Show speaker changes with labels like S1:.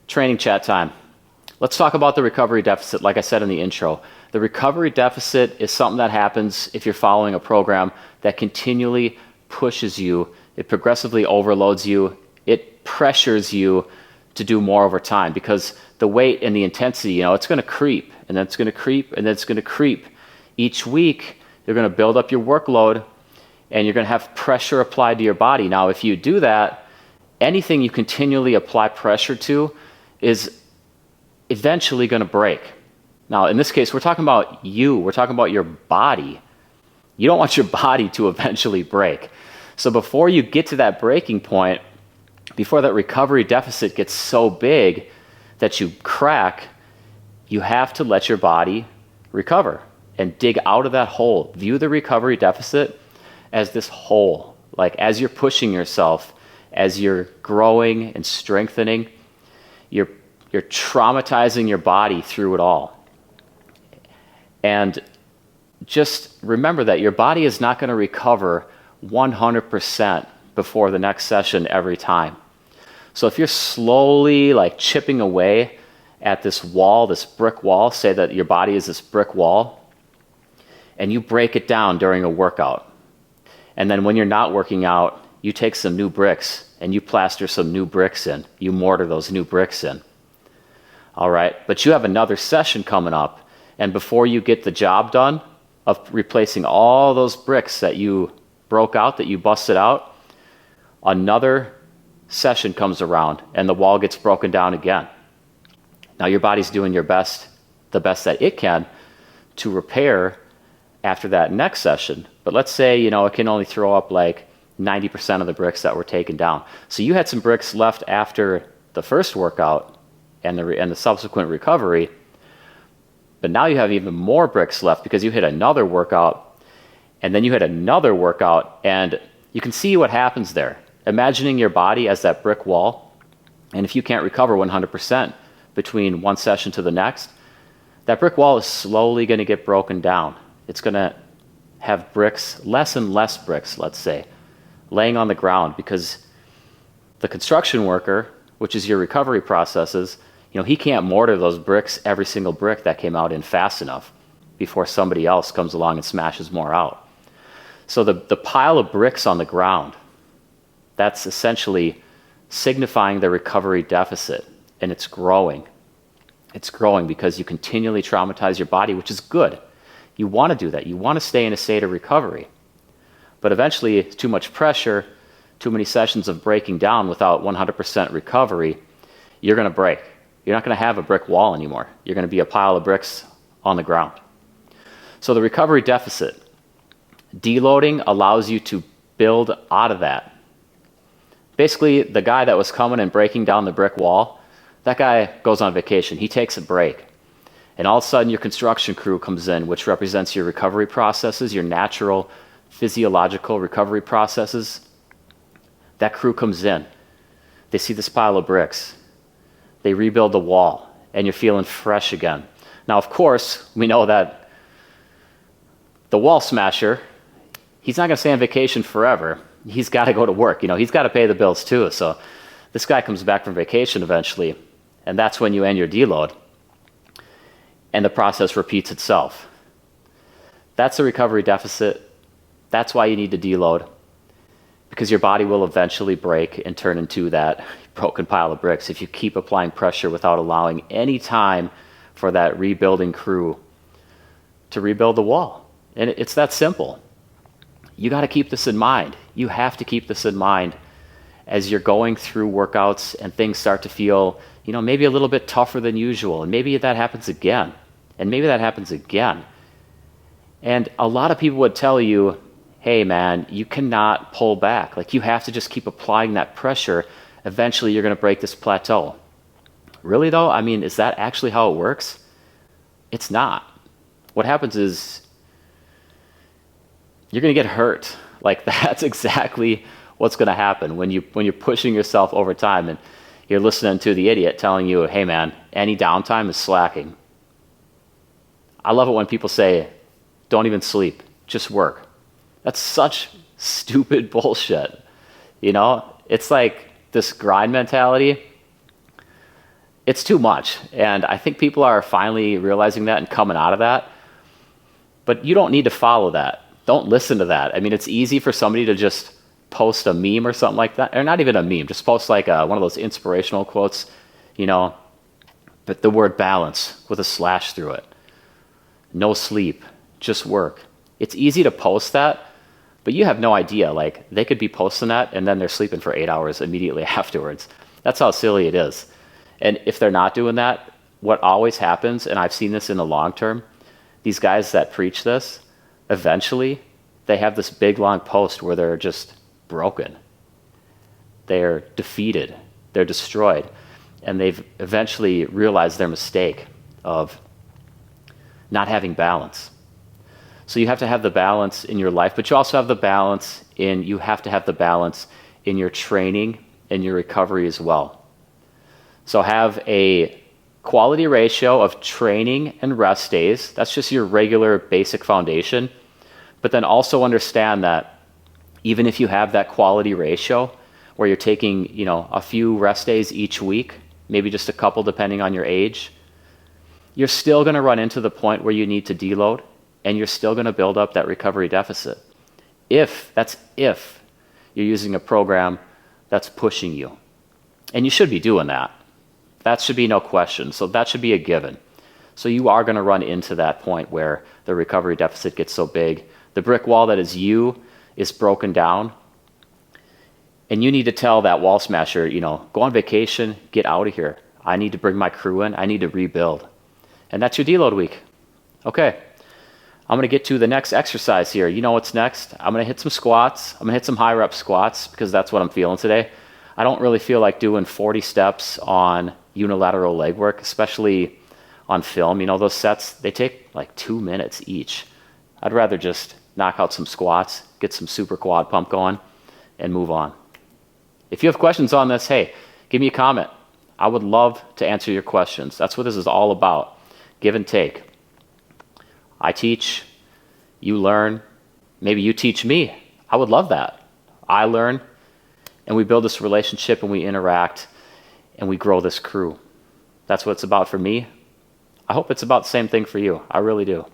S1: Training chat time. Let's talk about the recovery deficit. Like I said in the intro, the recovery deficit is something that happens if you're following a program that continually pushes you, it progressively overloads you, it pressures you to do more over time, because the weight and the intensity, it's going to creep, and then it's going to creep, and then it's going to creep. Each week, you're going to build up your workload, and you're going to have pressure applied to your body. Now, if you do that, anything you continually apply pressure to is eventually going to break. Now, in this case, we're talking about you. We're talking about your body. You don't want your body to eventually break. So before you get to that breaking point, before that recovery deficit gets so big that you crack, you have to let your body recover and dig out of that hole. View the recovery deficit as this hole. Like as you're pushing yourself, as you're growing and strengthening, you're traumatizing your body through it all. And just remember that your body is not going to recover 100% before the next session every time. So if you're slowly like chipping away at this wall, this brick wall, say that your body is this brick wall, and you break it down during a workout. And then when you're not working out, you take some new bricks and you plaster some new bricks in. You mortar those new bricks in. All right, but you have another session coming up, and before you get the job done of replacing all those bricks that you broke out, that you busted out, another session comes around and the wall gets broken down again. Now your body's doing the best that it can to repair after that next session. But let's say, it can only throw up like 90% of the bricks that were taken down. So you had some bricks left after the first workout and the subsequent recovery, but now you have even more bricks left because you hit another workout, and then you hit another workout, and you can see what happens there. Imagining your body as that brick wall, and if you can't recover 100% between one session to the next, that brick wall is slowly going to get broken down. It's going to have bricks, less and less bricks, let's say, laying on the ground, because the construction worker, which is your recovery processes, he can't mortar those bricks, every single brick that came out in fast enough before somebody else comes along and smashes more out. So the pile of bricks on the ground, that's essentially signifying the recovery deficit, and it's growing. It's growing because you continually traumatize your body, which is good. You want to do that. You want to stay in a state of recovery. But eventually, it's too much pressure, too many sessions of breaking down without 100% recovery, you're going to break. You're not going to have a brick wall anymore. You're going to be a pile of bricks on the ground. So the recovery deficit, deloading allows you to build out of that. Basically, the guy that was coming and breaking down the brick wall, that guy goes on vacation. He takes a break. And all of a sudden, your construction crew comes in, which represents your recovery processes, your natural physiological recovery processes. That crew comes in. They see this pile of bricks. They rebuild the wall, and you're feeling fresh again. Now, of course, we know that the wall smasher, he's not going to stay on vacation forever. He's got to go to work. He's got to pay the bills too. So this guy comes back from vacation eventually, and that's when you end your deload, and the process repeats itself. That's a recovery deficit. That's why you need to deload, because your body will eventually break and turn into that broken pile of bricks if you keep applying pressure without allowing any time for that rebuilding crew to rebuild the wall. And it's that simple. You got to keep this in mind. You have to keep this in mind as you're going through workouts and things start to feel, maybe a little bit tougher than usual. And maybe that happens again. And maybe that happens again. And a lot of people would tell you, hey man, you cannot pull back. Like you have to just keep applying that pressure. Eventually you're going to break this plateau. Really though? Is that actually how it works? It's not. What happens is you're going to get hurt. Like that's exactly what's going to happen when you're pushing yourself over time and you're listening to the idiot telling you, hey man, any downtime is slacking. I love it when people say, don't even sleep, just work. That's such stupid bullshit. It's like this grind mentality. It's too much. And I think people are finally realizing that and coming out of that. But you don't need to follow that. Don't listen to that. I mean, it's easy for somebody to just post a meme or something like that, or not even a meme, just post like one of those inspirational quotes, you know, but the word balance with a slash through it. No sleep, just work. It's easy to post that, but you have no idea. Like, they could be posting that and then they're sleeping for 8 hours immediately afterwards. That's how silly it is. And if they're not doing that, what always happens, and I've seen this in the long term, these guys that preach this, eventually they have this big long post where they're just broken. They're defeated. They're destroyed. And they've eventually realized their mistake of not having balance. So you have to have the balance in your life, but you also have the balance you have to have the balance in your training and your recovery as well. So have a quality ratio of training and rest days. That's just your regular basic foundation. But then also understand that even if you have that quality ratio where you're taking, you know, a few rest days each week, maybe just a couple depending on your age, you're still going to run into the point where you need to deload, and you're still going to build up that recovery deficit. If you're using a program that's pushing you. And you should be doing that. That should be no question. So that should be a given. So you are going to run into that point where the recovery deficit gets so big. The brick wall that is you is broken down. And you need to tell that wall smasher, you know, go on vacation, get out of here. I need to bring my crew in. I need to rebuild. And that's your deload week. Okay. I'm going to get to the next exercise here. You know what's next? I'm going to hit some squats. I'm going to hit some high rep squats because that's what I'm feeling today. I don't really feel like doing 40 steps on unilateral leg work, especially on film. You know, those sets, they take like 2 minutes each. I'd rather just knock out some squats, get some super quad pump going, and move on. If you have questions on this, hey, give me a comment. I would love to answer your questions. That's what this is all about. Give and take. I teach, you learn, maybe you teach me. I would love that. I learn, and we build this relationship, and we interact, and we grow this crew. That's what it's about for me. I hope it's about the same thing for you. I really do.